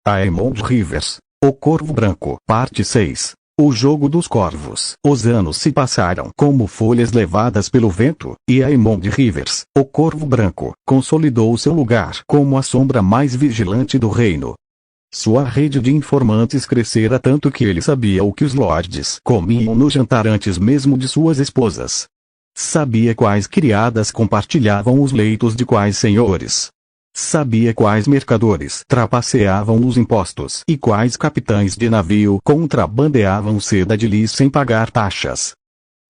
Aemond Rivers, O Corvo Branco. Parte 6. O Jogo dos Corvos. Os anos se passaram como folhas levadas pelo vento, e Aemond Rivers, o Corvo Branco, consolidou seu lugar como a sombra mais vigilante do reino. Sua rede de informantes crescera tanto que ele sabia o que os lords comiam no jantar antes mesmo de suas esposas. Sabia quais criadas compartilhavam os leitos de quais senhores. Sabia quais mercadores trapaceavam os impostos e quais capitães de navio contrabandeavam seda de lis sem pagar taxas.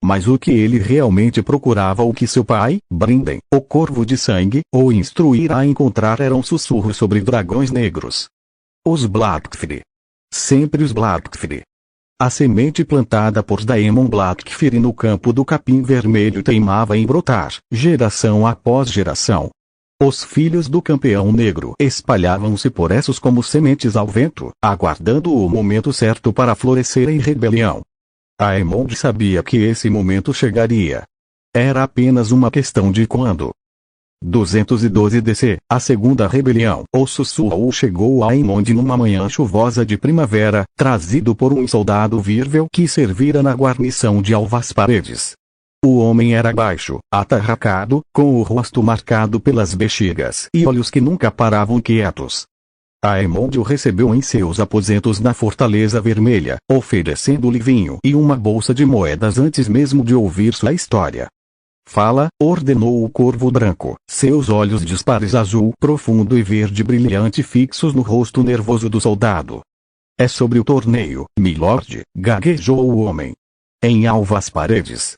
Mas o que ele realmente procurava, o que seu pai, Brinden, o Corvo de Sangue, o instruíra a encontrar, eram sussurros sobre dragões negros. Os Blackfyre. Sempre os Blackfyre. A semente plantada por Daemon Blackfyre no campo do capim vermelho teimava em brotar, geração após geração. Os filhos do campeão negro espalhavam-se por essos como sementes ao vento, aguardando o momento certo para florescer em rebelião. Aemond sabia que esse momento chegaria. Era apenas uma questão de quando. 212 DC, a segunda rebelião. O sussurro chegou a Aemond numa manhã chuvosa de primavera, trazido por um soldado virvel que servira na guarnição de Alvas Paredes. O homem era baixo, atarracado, com o rosto marcado pelas bexigas e olhos que nunca paravam quietos. Aemond o recebeu em seus aposentos na Fortaleza Vermelha, oferecendo-lhe vinho e uma bolsa de moedas antes mesmo de ouvir sua história. Fala, ordenou o Corvo Branco, seus olhos dispares azul profundo e verde brilhante fixos no rosto nervoso do soldado. É sobre o torneio, milord, gaguejou o homem. Em Alvas Paredes.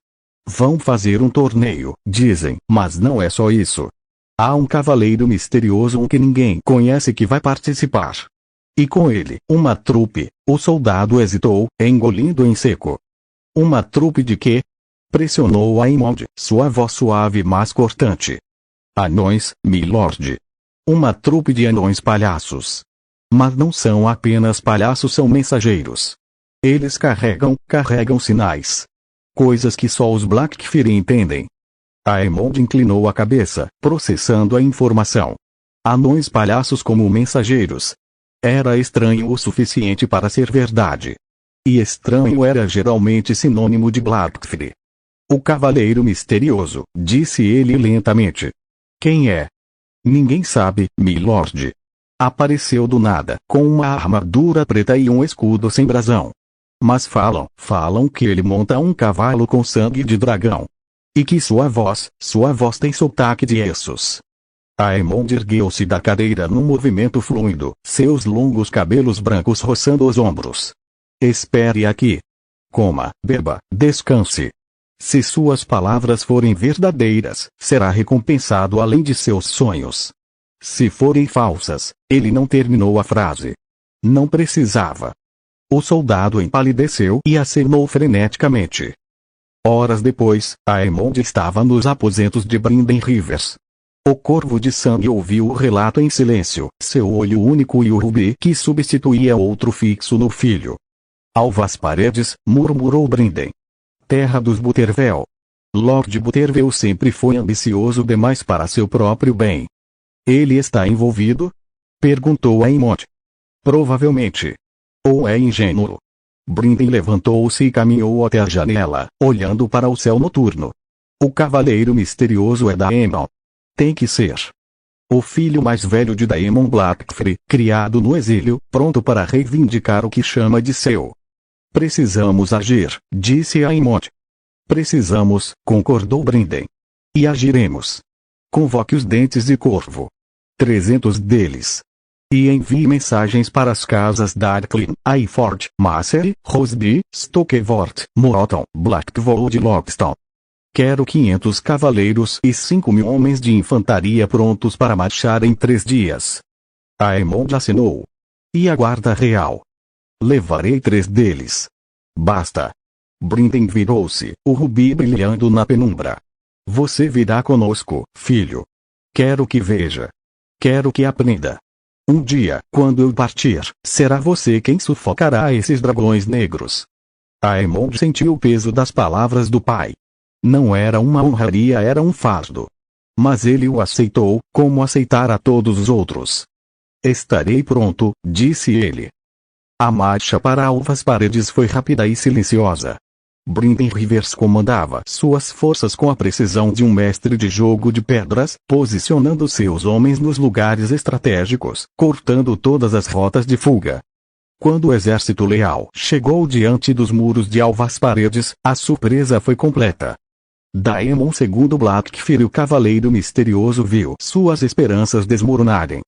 Vão fazer um torneio, dizem, mas não é só isso. Há um cavaleiro misterioso que ninguém conhece que vai participar. E com ele, uma trupe. O soldado hesitou, engolindo em seco. Uma trupe de quê? Pressionou Aemond, sua voz suave mas cortante. Anões, milord. Uma trupe de anões palhaços. Mas não são apenas palhaços, são mensageiros. Eles carregam sinais. Coisas que só os Blackfyre entendem. Aemond inclinou a cabeça, processando a informação. Anões palhaços como mensageiros. Era estranho o suficiente para ser verdade. E estranho era geralmente sinônimo de Blackfyre. O cavaleiro misterioso, disse ele lentamente. Quem é? Ninguém sabe, milord. Apareceu do nada, com uma armadura preta e um escudo sem brasão. Mas falam que ele monta um cavalo com sangue de dragão. E que sua voz tem sotaque de Essos. Aemond ergueu-se da cadeira num movimento fluido, seus longos cabelos brancos roçando os ombros. Espere aqui. Coma, beba, descanse. Se suas palavras forem verdadeiras, será recompensado além de seus sonhos. Se forem falsas, ele não terminou a frase. Não precisava. O soldado empalideceu e acenou freneticamente. Horas depois, Aemond estava nos aposentos de Brinden Rivers. O Corvo de Sangue ouviu o relato em silêncio, seu olho único e o rubi que substituía outro fixo no filho. Alvas Paredes, murmurou Brinden. Terra dos Buttervel. Lord Buttervel sempre foi ambicioso demais para seu próprio bem. Ele está envolvido? Perguntou Aemond. Provavelmente. Ou é ingênuo? Brinden levantou-se e caminhou até a janela, olhando para o céu noturno. O cavaleiro misterioso é Daemon. Tem que ser. O filho mais velho de Daemon Blackfyre, criado no exílio, pronto para reivindicar o que chama de seu. Precisamos agir, disse Aemond. Precisamos, concordou Brinden. E agiremos. Convoque os dentes de corvo. 300 deles. E envie mensagens para as casas Darklin, Ayford, Massey, Roseby, Stokevort, Moreton, Blackwood e Lockstone. Quero 500 cavaleiros e 5.000 homens de infantaria prontos para marchar em 3 dias. Aemond assinou. E a guarda real? Levarei 3 deles. Basta. Brinden virou-se, o rubi brilhando na penumbra. Você virá conosco, filho. Quero que veja. Quero que aprenda. Um dia, quando eu partir, será você quem sufocará esses dragões negros. Aemond sentiu o peso das palavras do pai. Não era uma honraria, era um fardo. Mas ele o aceitou, como aceitara todos os outros. Estarei pronto, disse ele. A marcha para Alvas Paredes foi rápida e silenciosa. Brynden Rivers comandava suas forças com a precisão de um mestre de jogo de pedras, posicionando seus homens nos lugares estratégicos, cortando todas as rotas de fuga. Quando o exército leal chegou diante dos muros de Alvas Paredes, a surpresa foi completa. Daemon II Blackfyre, o cavaleiro misterioso, viu suas esperanças desmoronarem.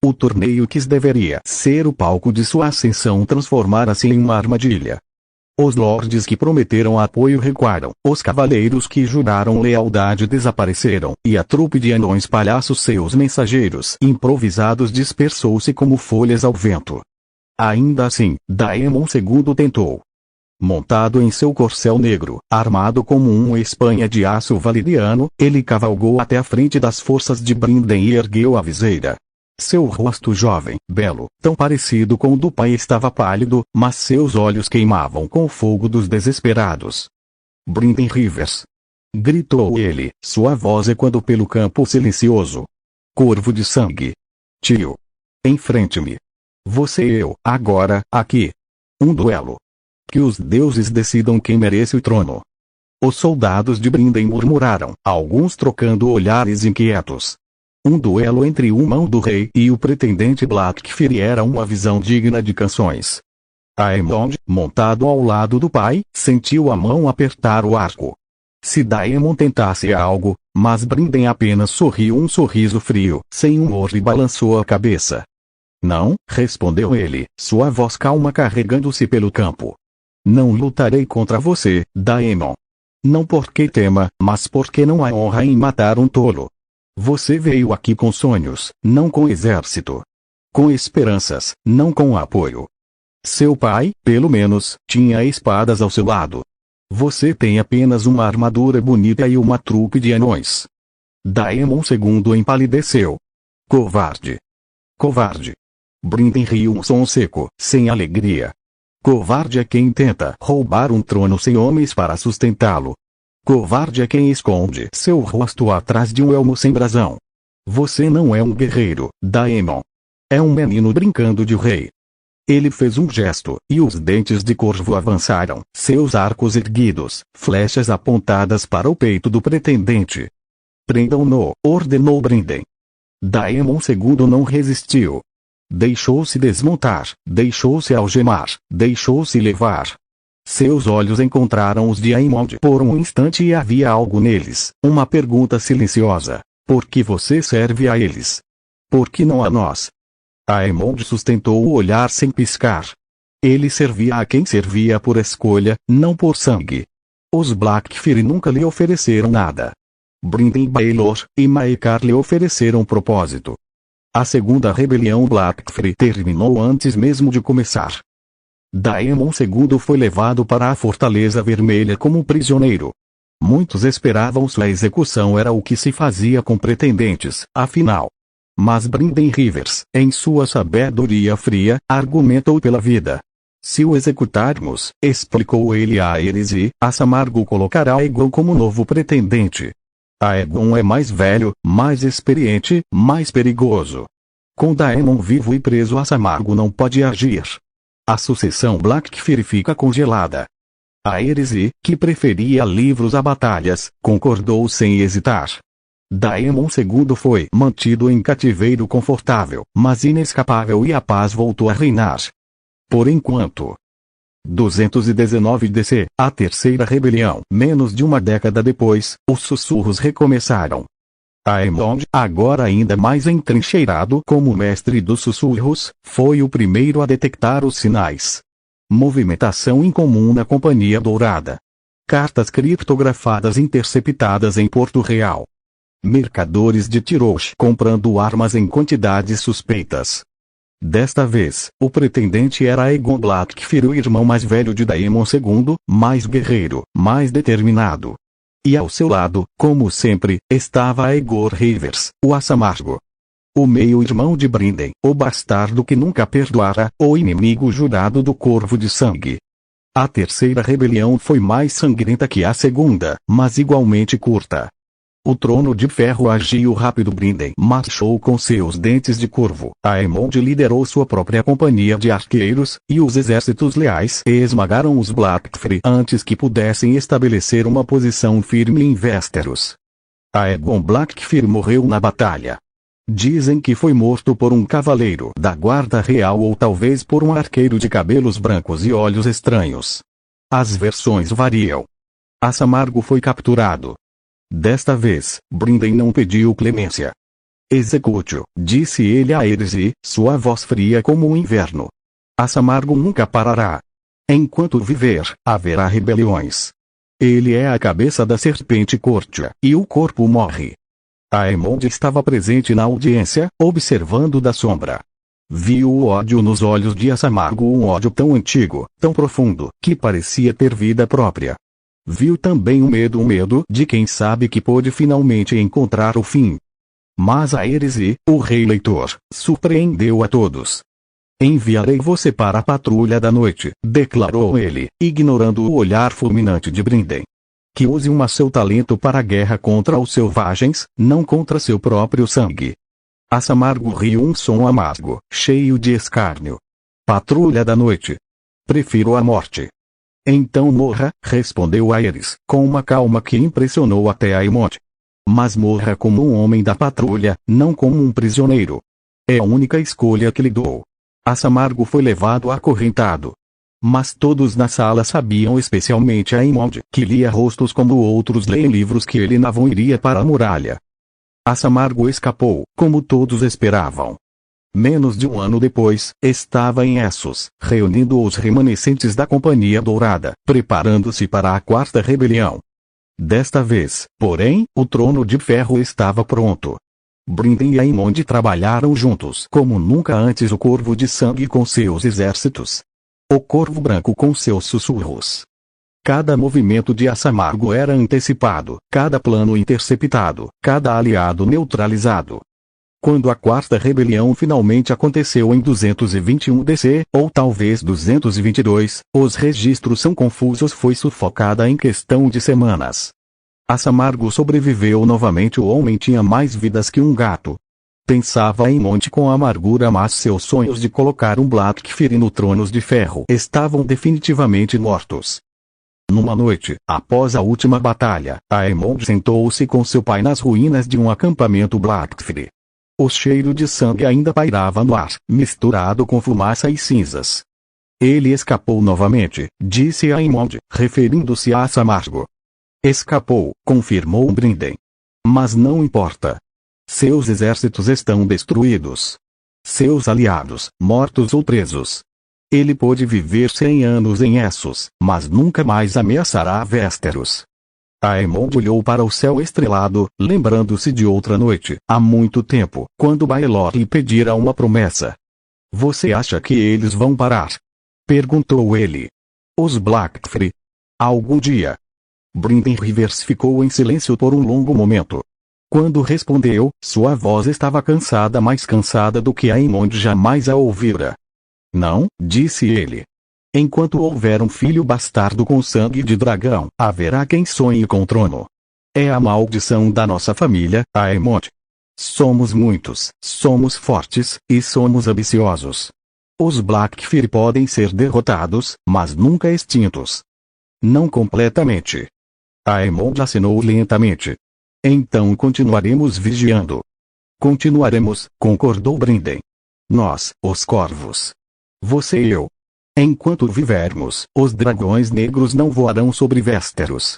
O torneio que deveria ser o palco de sua ascensão transformara-se em uma armadilha. Os lordes que prometeram apoio recuaram, os cavaleiros que juraram lealdade desapareceram, e a trupe de anões palhaços, seus mensageiros improvisados, dispersou-se como folhas ao vento. Ainda assim, Daemon II tentou. Montado em seu corcel negro, armado como uma espanha de aço valeriano, ele cavalgou até a frente das forças de Brynden e ergueu a viseira. Seu rosto jovem, belo, tão parecido com o do pai, estava pálido, mas seus olhos queimavam com o fogo dos desesperados. Brynden Rivers! Gritou ele, sua voz ecoando pelo campo silencioso. Corvo de sangue! Tio! Enfrente-me! Você e eu, agora, aqui! Um duelo! Que os deuses decidam quem merece o trono! Os soldados de Brynden murmuraram, alguns trocando olhares inquietos. Um duelo entre o mão do rei e o pretendente Blackfyre era uma visão digna de canções. Aemond, montado ao lado do pai, sentiu a mão apertar o arco. Se Daemon tentasse algo, mas Brynden apenas sorriu um sorriso frio, sem humor, e balançou a cabeça. Não, respondeu ele, sua voz calma carregando-se pelo campo. Não lutarei contra você, Daemon. Não porque tema, mas porque não há honra em matar um tolo. Você veio aqui com sonhos, não com exército. Com esperanças, não com apoio. Seu pai, pelo menos, tinha espadas ao seu lado. Você tem apenas uma armadura bonita e uma trupe de anões. Daemon II empalideceu. Covarde! Covarde! Brynden riu um som seco, sem alegria. Covarde é quem tenta roubar um trono sem homens para sustentá-lo. Covarde é quem esconde seu rosto atrás de um elmo sem brasão. Você não é um guerreiro, Daemon. É um menino brincando de rei. Ele fez um gesto, e os dentes de corvo avançaram, seus arcos erguidos, flechas apontadas para o peito do pretendente. Prendam-no, ordenou Brynden. Daemon II não resistiu. Deixou-se desmontar, deixou-se algemar, deixou-se levar. Seus olhos encontraram os de Aemond por um instante e havia algo neles, uma pergunta silenciosa. Por que você serve a eles? Por que não a nós? Aemond sustentou o olhar sem piscar. Ele servia a quem servia por escolha, não por sangue. Os Blackfyre nunca lhe ofereceram nada. Brynden Baelor e Maekar lhe ofereceram propósito. A segunda rebelião Blackfyre terminou antes mesmo de começar. Daemon II foi levado para a Fortaleza Vermelha como prisioneiro. Muitos esperavam sua execução, era o que se fazia com pretendentes, afinal. Mas Brynden Rivers, em sua sabedoria fria, argumentou pela vida. Se o executarmos, explicou ele a Aerys, a Samargo colocará Aegon como novo pretendente. Aegon é mais velho, mais experiente, mais perigoso. Com Daemon vivo e preso, a Samargo não pode agir. A sucessão Blackfyre fica congelada. Aerys, que preferia livros a batalhas, concordou sem hesitar. Daemon II foi mantido em cativeiro confortável, mas inescapável, e a paz voltou a reinar. Por enquanto. 219 DC, a terceira rebelião. Menos de uma década depois, os sussurros recomeçaram. Aemond, agora ainda mais entrincheirado como mestre dos sussurros, foi o primeiro a detectar os sinais. Movimentação incomum na Companhia Dourada. Cartas criptografadas interceptadas em Porto Real. Mercadores de Tirosh comprando armas em quantidades suspeitas. Desta vez, o pretendente era Aegon Blackfyre, o irmão mais velho de Daemon II, mais guerreiro, mais determinado. E ao seu lado, como sempre, estava Aegon Rivers, o Assamargo. O meio-irmão de Brynden, o bastardo que nunca perdoara, o inimigo jurado do Corvo de Sangue. A terceira rebelião foi mais sangrenta que a segunda, mas igualmente curta. O trono de ferro agiu rápido. Brinden marchou com seus dentes de corvo. Aemond liderou sua própria companhia de arqueiros, e os exércitos leais esmagaram os Blackfyre antes que pudessem estabelecer uma posição firme em Westeros. Aegon Blackfyre morreu na batalha. Dizem que foi morto por um cavaleiro da guarda real ou talvez por um arqueiro de cabelos brancos e olhos estranhos. As versões variam. Assamargo foi capturado. Desta vez, Brinden não pediu clemência. Execute-o, disse ele a Aerys, sua voz fria como o inverno. Assamargo nunca parará. Enquanto viver, haverá rebeliões. Ele é a cabeça da serpente Cortia, e o corpo morre. Aemond estava presente na audiência, observando da sombra. Viu o ódio nos olhos de Assamargo, um ódio tão antigo, tão profundo, que parecia ter vida própria. Viu também o medo de quem sabe que pôde finalmente encontrar o fim. Mas Aerys, o rei leitor, surpreendeu a todos. Enviarei você para a patrulha da noite, declarou ele, ignorando o olhar fulminante de Brinden. Que use seu talento para a guerra contra os selvagens, não contra seu próprio sangue. Assamargo riu um som amargo, cheio de escárnio. Patrulha da noite. Prefiro a morte. Então morra, respondeu Aerys, com uma calma que impressionou até Aemond. Mas morra como um homem da patrulha, não como um prisioneiro. É a única escolha que lhe dou. Assamargo foi levado acorrentado. Mas todos na sala sabiam, especialmente Aemond, que lia rostos como outros leem livros, que ele não iria para a muralha. Assamargo escapou, como todos esperavam. Menos de um ano depois, estava em Essos, reunindo os remanescentes da Companhia Dourada, preparando-se para a Quarta Rebelião. Desta vez, porém, o Trono de Ferro estava pronto. Brinden e Aemond trabalharam juntos como nunca antes, o Corvo de Sangue com seus exércitos. O Corvo Branco com seus sussurros. Cada movimento de Assamargo era antecipado, cada plano interceptado, cada aliado neutralizado. Quando a Quarta Rebelião finalmente aconteceu em 221 DC, ou talvez 222, os registros são confusos, foi sufocada em questão de semanas. Assamargo sobreviveu novamente. O homem tinha mais vidas que um gato. Pensava em Monte com amargura, mas seus sonhos de colocar um Blackfyre no Tronos de Ferro estavam definitivamente mortos. Numa noite, após a última batalha, Aemond sentou-se com seu pai nas ruínas de um acampamento Blackfyre. O cheiro de sangue ainda pairava no ar, misturado com fumaça e cinzas. Ele escapou novamente, disse Aemond, referindo-se a Assamargo. Escapou, confirmou Brinden. Mas não importa. Seus exércitos estão destruídos. Seus aliados, mortos ou presos. Ele pôde viver 100 anos em Essos, mas nunca mais ameaçará Westeros. Aemond olhou para o céu estrelado, lembrando-se de outra noite, há muito tempo, quando Baelor lhe pedira uma promessa. Você acha que eles vão parar? Perguntou ele. Os Blackfyre? Algum dia. Brinden Rivers ficou em silêncio por um longo momento. Quando respondeu, sua voz estava cansada, mais cansada do que Aemond jamais a ouvira. Não, disse ele. Enquanto houver um filho bastardo com sangue de dragão, haverá quem sonhe com o trono. É a maldição da nossa família, Aemond. Somos muitos, somos fortes, e somos ambiciosos. Os Blackfyre podem ser derrotados, mas nunca extintos. Não completamente. Aemond assinou lentamente. Então continuaremos vigiando. Continuaremos, concordou Brinden. Nós, os Corvos. Você e eu. Enquanto vivermos, os dragões negros não voarão sobre Westeros.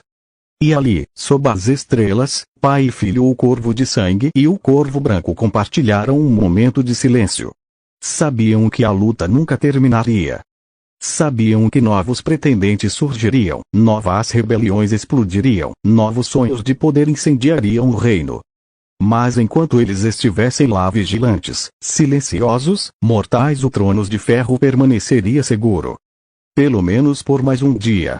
E ali, sob as estrelas, pai e filho, o Corvo de Sangue e o Corvo Branco compartilharam um momento de silêncio. Sabiam que a luta nunca terminaria. Sabiam que novos pretendentes surgiriam, novas rebeliões explodiriam, novos sonhos de poder incendiariam o reino. Mas enquanto eles estivessem lá vigilantes, silenciosos, mortais, o Trono de Ferro permaneceria seguro. Pelo menos por mais um dia.